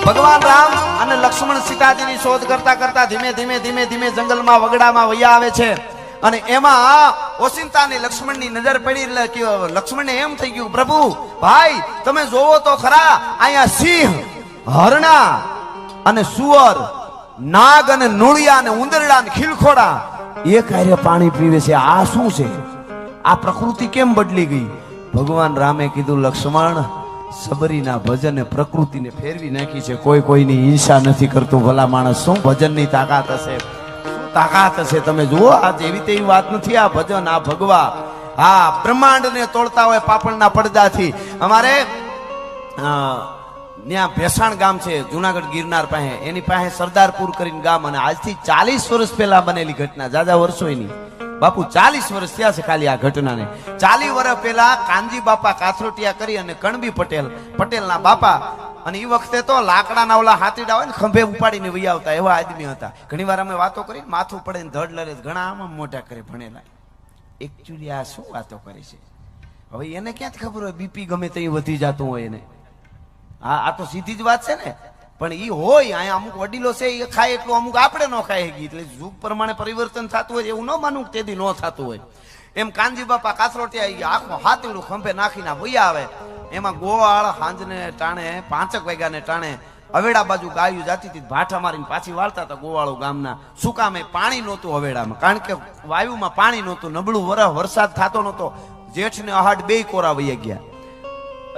ભગવાન રામ અને લક્ષ્મણ સીતાજીની શોધ કરતા કરતા ધીમે ધીમે ધીમે ધીમે જંગલમાં વગડામાં વયા આવે છે અને એમાં ઓસિંતાની લક્ષ્મણની નજર પડી એટલે કે લક્ષ્મણને એમ થઈ ગયું, પ્રભુ ભાઈ તમે જોવો તો ખરા, અહીંયા સિંહ, હરણા અને સુવર, નાગ અને નોળિયા અને ઉંદરડા અને ખીલખોડા એ કાર્ય પાણી પીવે છે. આ શું છે? આ પ્રકૃતિ કેમ બદલી ગઈ? ભગવાન રામે કીધું, લક્ષ્મણ સબરીના ભજને પ્રકૃતિને ફેરવી નાખી છે. કોઈ કોઈની હિંસા નથી કરતું. ભલા માણસ, શું ભજનની તાકાત હશે, શું તાકાત હશે? તમે જુઓ, આ જેવી તેવી વાત નથી. આ ભજન, આ ભગવા, હા બ્રહ્માંડને તોડતા હોય પાપણના પડદાથી. અમારે ત્યાં ભેસાણ ગામ છે જુનાગઢ ગિરનાર પાસે, એની પાસે સરદારપુર કરીને ગામ, અને આજથી 40 વર્ષ પહેલા બનેલી ઘટના, જાજા વર્ષો એની બાપુ 40 વર્ષ થયા છે ખાલી આ ઘટનાને. 40 વર્ષ પહેલા કાનજી બાપા કાથરોટિયા કરી અને કણબી પટેલના બાપા, અને એ વખતે તો લાકડાના ઓલા હાથીડા હોય ને ખંભે ઉપાડીને વહી આવતા એવા આદમી હતા. ઘણી વાર અમે વાતો કરી, માથું પડે ને ધડ લડે, ઘણા આમાં મોટા કરે ભણેલા. એકચ્યુઅલી આ શું વાતો કરે છે? હવે એને ક્યાંથી ખબર હોય બીપી ગમે તે વધી જતું હોય એને? આ તો સીધી જ વાત છે ને. પણ ઈ હોય અહીંયા અમુક વડીલો છે એ ખાય એટલું, અમુક આપણે ન ખાય. એટલે યુગ પ્રમાણે પરિવર્તન થતું હોય એવું ન માનવું તેથી ન થતું હોય. એમ કાનજી બાપા કાથરોટિયા આખો હાથીડું ખંભે નાખીને વૈયા આવે. એમાં ગોવાળ સાંજને ટાણે 5 વાગ્યાને ટાણે હવેડા બાજુ ગાયું જાતી હતી, ભાઠા મારીને પાછી વાળતા હતા ગોવાળો ગામના. શું કામ? પાણી નહોતું હવેડામાં, કારણ કે વાયુમાં પાણી નહોતું, નબળું વરસાદ થતો નહોતો. જેઠ ને અહાડ 2 કોરા વહી ગયા.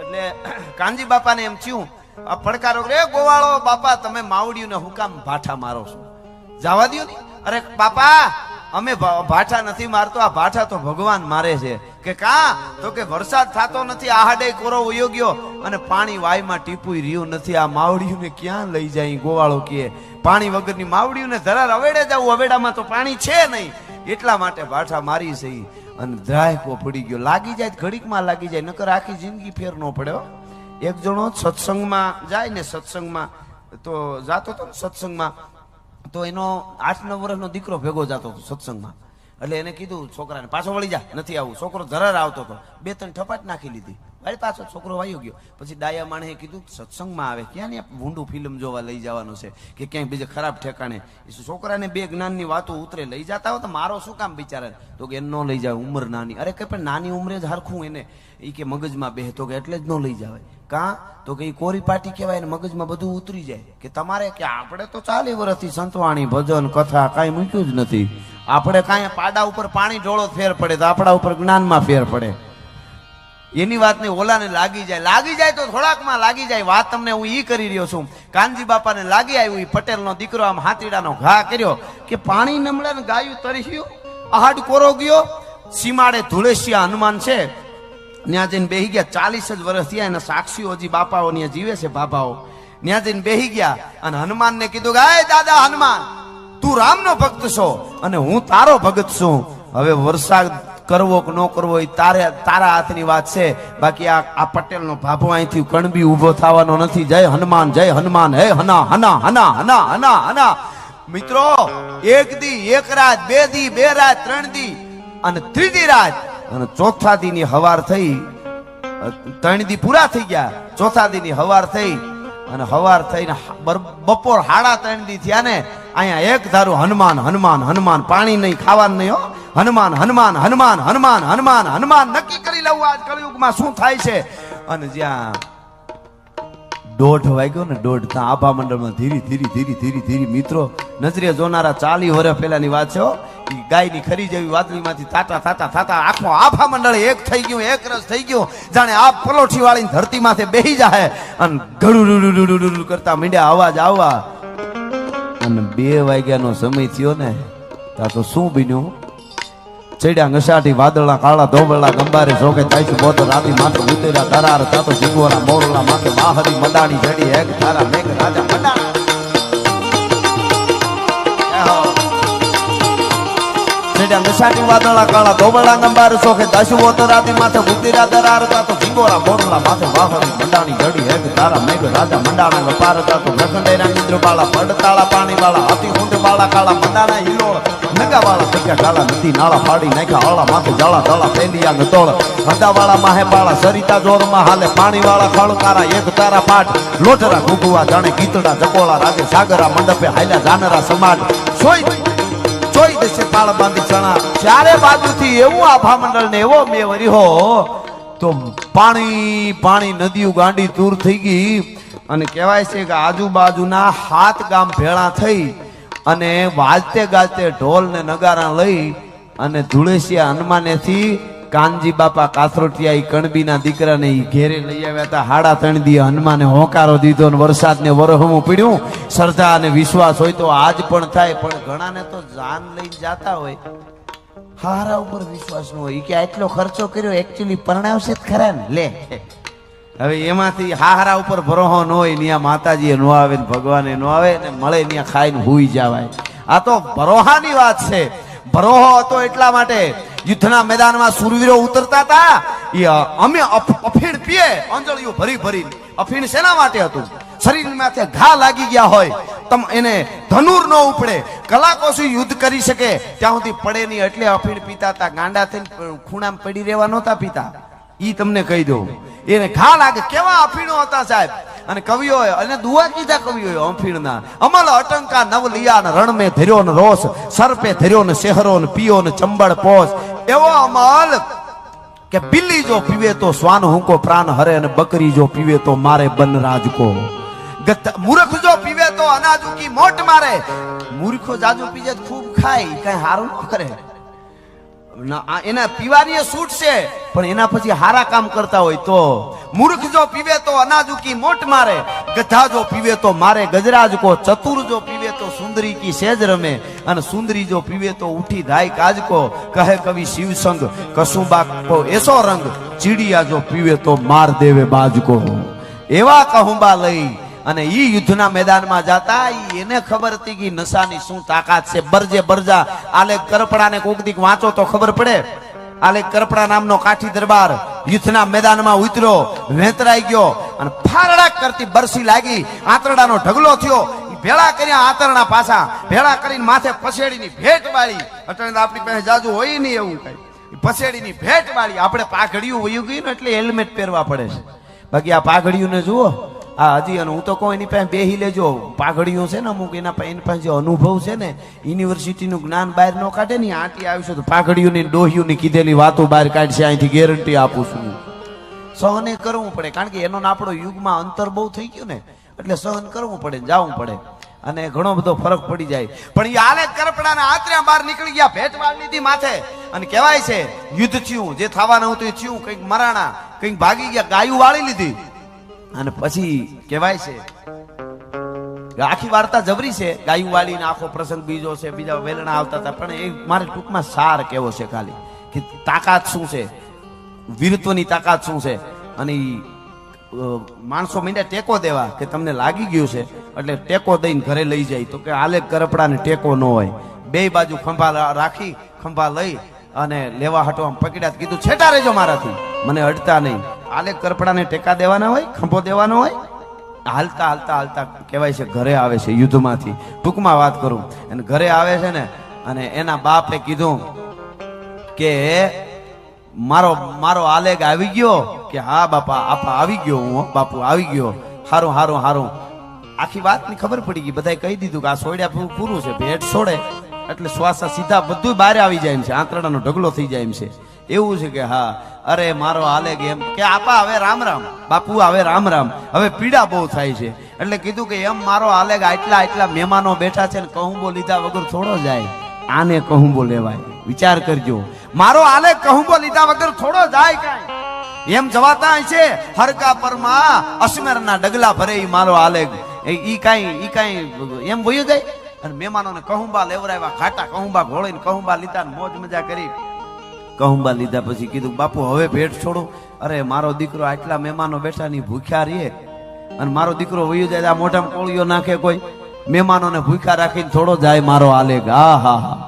એટલે કાનજી બાપાને એમ થયું, આ પડકારો, રે ગોવાળો બાપા તમે માવડિયું ને હું કામ ભાઠા મારો છો? જવા દો ને. અરે બાપા અમે ભાઠા નથી મારતો, આ ભાઠા તો ભગવાન મારે છે. કે કા? તો કે વરસાદ થતો નથી, આહાડે કોરો વયો ગયો અને પાણી વાયમાં ટીપુય રહ્યું નથી. આ માવડિયું ને ક્યાં લઈ જાય? ગોવાળો કે પાણી વગરની માવડિયું ને ધરાર હવેડે જવું, હવેડામાં તો પાણી છે નહીં, એટલા માટે ભાઠા મારી છે. અને દ્રાયકો પડી ગયો. લાગી જાય ઘડીકમાં લાગી જાય, નકર આખી જિંદગી ફેર ન પડ્યો. એક જણો સત્સંગમાં જાય ને, સત્સંગમાં તો જાતો હતો સત્સંગમાં, તો એનો 8-9 વર્ષનો દીકરો ભેગો જતો હતો સત્સંગમાં. એટલે એને કીધું છોકરાને, પાછો વળી જા, નથી આવું. છોકરો ધરાર આવતો હતો, 2-3 ઠપાટ નાખી લીધી, ભાઈ પાછો છોકરો વાયો ગયો. પછી ડાયા માણસે કીધું સત્સંગમાં આવે, ક્યાં ને ભૂંડું ફિલ્મ જોવા લઈ જવાનું છે કે ક્યાંય બીજે ખરાબ ઠેકાણે? છોકરાને 2 જ્ઞાનની વાતો ઉતરે લઈ જતા હોય તો મારો શું કામ બિચારા? તો કે એને ન લઈ જાવ, ઉંમર નાની. અરે કે પણ નાની ઉંમરે જ હરખું એને એ કે મગજમાં બેહતો, કે એટલે જ ન લઈ જવાય. કાં? તો કે કોરી પાટી કહેવાય ને, મગજમાં બધું ઉતરી જાય. કે તમારે કે આપણે તો 40 વર્ષથી સંતવાણી ભજન કથા કાંઈ મૂક્યું જ નથી. આપણે કાંઈ પાડા ઉપર પાણી ઢોળો ફેર પડે તો આપણા ઉપર જ્ઞાનમાં ફેર પડે. એની વાત નહીં, ઓલાને લાગી જાય તો થોડાકમાં લાગી જાય. વાત તમને હું ઈ કરી રહ્યો છું. કાનજી બાપાને લાગી આવ્યું, પટેલનો દીકરો આમ હાથીડાનો ઘા કર્યો કે પાણી નમળે ને ગાયું તરસ્યું, આહાડ કોરો ગયો. સીમાડે ધુળેશિયા હનુમાન છે, ત્યાં જઈને બેહી ગયા. 40 જ વર્ષ થયા, એના સાક્ષીઓ હજી બાપાઓ ત્યાં જીવે છે, બાબાઓ. ત્યાં જઈને બેહી ગયા અને હનુમાનને કીધું કે હે દાદા હનુમાન, તું રામનો ભક્ત છો અને હું તારો ભગત છું. હવે વરસાદ કરવો કે ન કરવો એ તારા હાથની વાત છે. બાકી આ પટેલનો ભાભો અહીંથી કણબી ઉભો થવાનો નથી. જય હનુમાન, જય હનુમાન. હે હના હના હના હના હના હના. મિત્રો, 1 દી 1 રાત, 2 દી 2 રાત, 3 દી અને 3જી રાત અને 4થા દીની હવાર થઈ. 3 દી પૂરા થઈ ગયા, 4થા દીની હવાર થઈ અને હવાર થઈને બપોર 3:30 દી થયા ને, અહીંયા એક ધારું હનુમાન હનુમાન હનુમાન. પાણી નહીં, ખાવાનું નહીં હો. હનુમાન હનુમાન હનુમાન હનુમાન હનુમાન હનુમાન. નક્કી કરી લઉં આજ કળિયુગમાં શું થાય છે. અને જ્યાં 1:30 વાગ્યો ને, 1:30 ત્યાં આભા મંડળમાં ધીરી ધીરી ધીરી ધીરી ધીરી, મિત્રો નજરે જોનારા 40 વર્ષ પહેલાની વાત છે. ગાયની ખરી જેવી વાદળીમાંથી થાતા થાતા થાતા આખો આભા મંડળ એક થઈ ગયું, એક રસ થઈ ગયું. જાણે આ પલોઠી વાળીને ધરતી માથે બેહી જાય અને ગડું કરતા મીંડ્યા અવાજ આવવા. અને 2 વાગ્યાનો સમય થયો ને, ત્યાં તો શું બન્યું? ચડ્યા ઘસાટી વાદળા કાળા ધોબળા ગંબારે શોકે થાય બોત રાતી માથે ઉતર્યા તરાર તાતો જીગોરા મોરલા માથે માહરી મડાણી જડી એક તારા મેઘ રાજા મડાણા. ચડ્યા નશાટી વાદળા કાળા ધોબળા ગંબાર સોખે દશવો તરાતી માથે બુદ્ધિરા દરારતા તો જીંગોરા બોરલા માથે વાહરી મંડાણી જડી હેગ તારા મેઘ રાજા મંડાણા ગપારતા તો નખંડેરા નિદ્ર બાળા પડતાળા પાણી વાળા અતિ ઊંટ બાળા કાળા મંડાણા હિલોળ નગા વાળા જગ્યા કાળા નદી નાળા પાડી નાખ્યા આળા માથે જાળા તાળા પેલિયા ગતોળ હદા વાળા માહે બાળા સરિતા જોરમાં હાલે પાણી વાળા ખળકારા એક તારા પાટ લોટરા ઘૂઘવા જાણે ગીતડા જકોળા રાગે સાગરા મંડપે હાલ્યા જાનરા સમાટ ચોઈ દેશે તાળ બાંધી ચણા ચારે બાજુથી એવું આભા મંડળ ને એવો મેં વર્યો તો પાણી પાણી નદીઓ ગાંડી દૂર થઈ ગઈ અને કહેવાય છે કે આજુબાજુના 7 ગામ ભેળા થઈ અને વાજતે ગાજતે ઢોલ ને નગારા લઈ અને ધુળેસિયા હનુમાનેથી કાનજી બાપા કાસરોટિયા ઈ કણબીના દીકરાને ઈ ઘેરે લઈ આવ્યા હતા. 3.5 દી હનુમાને હોકારો દીધો ને વરસાદને વરહમું પડ્યું. શ્રદ્ધા અને વિશ્વાસ હોય તો આજ પણ થાય, પણ ઘણાને તો જાન લઈને જાતા હોય હારા ઉપર વિશ્વાસ ન હોય. ઈ કે આટલો ખર્ચો કર્યો એકચ્યુઅલી પરણાવશે જ ખરા ને લે. હવે એમાંથી હારા ઉપર ભરોહો ન હોય, ત્યાં માતાજી ન આવે ને ભગવાને ન આવે ને મળે ત્યાં ખાઈને હુઈ જવાય. આ તો ભરોહાની વાત છે. ભરોહો હતો એટલા માટે યુદ્ધના મેદાનમાં સુરવીરો ઉતરતા હતા. અમે અફીણ પીએ અંજળીઓ ભરી ભરી. અફીણ શેના માટે હતું? શરીર માથે ઘા લાગી ગયા હોય તમ એને ધનુર ન ઉપડે, કલાકો સુધી યુદ્ધ કરી શકે ત્યાં સુધી પડે નહીં, એટલે અફીણ પીતા હતા. ગાંડા થઈને ખૂણામાં પડી રહેવા નહોતા પીતા. ઈ તમને કહી દઉં, એને ઘા લાગે. કેવા અફીણો હતા સાહેબ. અને કવિઓ અને દુઆ કીધા કવિઓ અફીણના. અમલ અટંકા નવ લિયા ને રણ મેં ધર્યો ને રોષ, સર્પે ધર્યો ને શહેરો ને પીયો ને ચંબળ પોસ. એવો અમલ કે બિલ્લી જો પીવે તો શ્વાન હુંકો પ્રાણ હરે, અને બકરી જો પીવે તો મારે બન રાજકો. મૂર્ખ જો પીવે તો અનાજુ કી મોટ મારે. મૂર્ખો જાજુ પીજે ખૂબ ખાય, કઈ હારું ન કરે. એના પીવાની છૂટ છે, પણ એના પછી હારા કામ કરતા હોય તો. મૂર્ખ જો પીવે તો અનાજુ કી મોટ મારે, ગધા જો પીવે તો મારે ગજરાજ કો. ચતુર જો પીવે તો સુંદરી કી સેજ રમે, અને સુંદરી જો પીવે તો ઉઠી ધાય કાજ કો. કહે કવિ શિવ સંગ કસુંબા કો એસો રંગ, ચીડિયા જો પીવે તો માર દેવે બાજ કો. એવા કહુંબા લઈ અને ઈ યુદ્ધના મેદાનમાં જાતા. એને ખબર હતી કે નશાની શું તાકાત છે. બરજે બરજા આલેખ કરપડાને કોક દીક વાંચો તો ખબર પડે. આલેખ કરપડા નામનો કાઠી દરબાર યુદ્ધના મેદાનમાં ઉતર્યો, વેતરાઈ ગયો અને ફારડા કરતી બરસી લાગી. આંતરડાનો ઢગલો થયો. ભેળા કર્યા આંતરડા પાછા ભેળા કરીને માથે પસેડીની ભેટ વાળી. અટણે આપણી પાસે જાજુ હોય નહીં એવું કઈ. પસેડીની ભેટ વાળી. આપણે પાઘડિયું વયું ગયું ને એટલે હેલ્મેટ પહેરવા પડે છે. બાકી આ પાઘડિયું ને જુઓ આ હજી. અને હું તો કહું એની પાસે બેહી લેજો. પાઘડીઓ છે ને અમુક એની પાસે જે અનુભવ છે ને, યુનિવર્સિટીનું જ્ઞાન બહાર ન કાઢે ને. આંટી આવશે તો પાઘડીઓની ડોહીઓની કીધેલી વાતો બહાર કાઢશે. અહીંથી ગેરંટી આપું છું. સહન કરવું પડે, કારણ કે એનો આપણો યુગમાં અંતર બહુ થઈ ગયું ને, એટલે સહન કરવું પડે, જવું પડે અને ઘણો બધો ફરક પડી જાય. પણ એ આલે કરપડાના આત્ર્યા બહાર નીકળી ગયા, ભેટ વાળી લીધી માથે. અને કહેવાય છે યુદ્ધ થયું, જે થવાનું હતું એ થયું. કંઈક મરાણા, કંઈક ભાગી ગયા, ગાયું વાળી લીધી. અને પછી કહેવાય છે આખી વાર્તા જબરી છે. ગાયું વાળીને આખો પ્રસંગ બીજો છે, બીજા વેલણા આવતા હતા. પણ એ મારે ટૂંકમાં સાર કેવો છે ખાલી, કે તાકાત શું છે, વીરત્વની તાકાત શું છે. અને માણસો મીંડ્યા ટેકો દેવા કે તમને લાગી ગયું છે, એટલે ટેકો દઈને ઘરે લઈ જાય. તો કે આલે કરપડાને ટેકો ન હોય. બે બાજુ ખંભા રાખી, ખંભા લઈ અને લેવા હટવા પકડ્યા. કીધું છેટા રહેજો મારાથી, મને અડતા નહીં. આલે કરપડાને ટેકા દેવાના હોય, ખંભો દેવાનો હોય. હાલતા હાલતા હાલતા કહેવાય છે ઘરે આવે છે યુદ્ધમાંથી. ટૂંકમાં વાત કરું, અને ઘરે આવે છે ને, અને એના બાપે કીધું કે મારો આલેગ આવી ગયો. કે હા બાપા, આપા આવી ગયો, હું બાપુ આવી ગયો. હારું હારું હારું. આખી વાતની ખબર પડી ગઈ. બધાએ કહી દીધું કે આ સોડ્યા પૂરું છે. ભેટ છોડે એટલે શ્વાસ સીધા બધું બહાર આવી જાય એમ છે, આંતરડાનો ઢગલો થઈ જાય એમ છે. એવું છે કે હા, અરે મારો આલેગ એમ કે આપા હવે રામ રામ, બાપુ હવે રામ રામ, હવે પીડા બહુ થાય છે. એટલે કીધું કે એમ મારો આલેગ આટલા મહેમાનો બેઠા છે ને કહુંબો લીધા વગર થોડો જાય. આને કહુંબો લેવાય, વિચાર કરજો. મારો આલેગ કહુંબો લીધા વગર થોડો જાય કાંઈ એમ જવાતા છે. હરકા પરમાં અસમેરના ડગલા ભરે મારો આલેગ. ઈ કાંઈ એમ વયું જાય. અને મહેમાનોને કહુંબા લેવરાવ્યા, ખાટા કહુંબા ઘોળીને કહુંબા લીધા, મોજ મજા કરી. કહુંબા લીધા પછી કીધું બાપુ હવે ભેટ છોડો. અરે મારો દીકરો આટલા મહેમાનો બેઠા ની ભૂખ્યા રહીએ, અને મારો દીકરો વયું જાય. આ મોઢામાં કોળીઓ નાખે કોઈ, મહેમાનોને ભૂખ્યા રાખીને થોડો જાય મારો આલેગ. હા હા હા.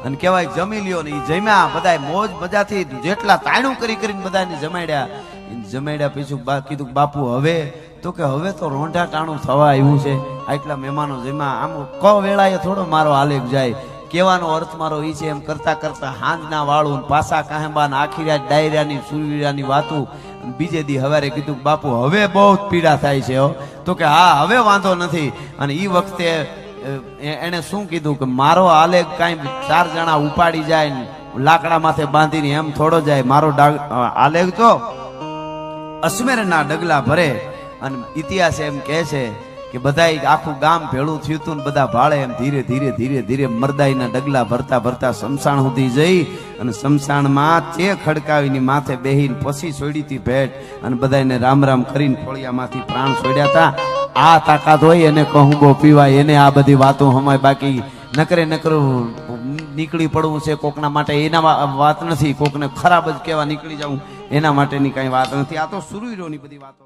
અને કહેવાય જમી લ્યો ને ઈ જમ્યા બધાય મોજ મજાથી જેટલા તાણું કરી કરીને બધાને જમાડ્યા પછી કીધું બાપુ હવે તો કે હવે તો રોંઢા ટાણું થવા આવ્યું છે, આટલા મહેમાનો જમ્યા, આમ ક વેળાએ થોડો મારો આલેખ જાય. કહેવાનો અર્થ મારો ઈ છે એમ કરતા કરતા હાંજના વાળું પાસા કાહેબા આખી રાત ડાયરાની સુરવીરાની વાતું. બીજે દી હવારે કીધું બાપુ હવે બહુ પીડા થાય છે હો. તો કે હા હવે વાંધો નથી. અને ઈ વખતે એને શું કીધું કે મારો આલેખ કાંઈ 4 જણા ઉપાડી જાય ને લાકડા માથે બાંધીને એમ થોડો જાય, મારો આલેખ તો અસમેરના ડગલા ભરે. અને ઇતિહાસ એમ કહે છે કે બધા આખું ગામ ભેળું થયું હતું ને બધા ભાળે એમ ધીરે ધીરે ધીરે ધીરે મરદાઈના ડગલા ભરતા ભરતા શમશાન સુધી જઈ અને શમશાનમાં ચે ખડકાવીની માથે બેહીને પછી છોડી હતી ભેટ અને બધાને રામ રામ કરીને ફળિયામાંથી પ્રાણ છોડ્યા હતા. આ તાકાત હોય એને કહુંબો પીવાય, એને આ બધી વાતો હમાય. બાકી નકરું નીકળી પડવું છે કોકના માટે એના વાત નથી, કોકને ખરાબ જ કેવા નીકળી જવું એના માટેની કઈ વાત નથી. આ તો સુરવીરોની બધી વાતો.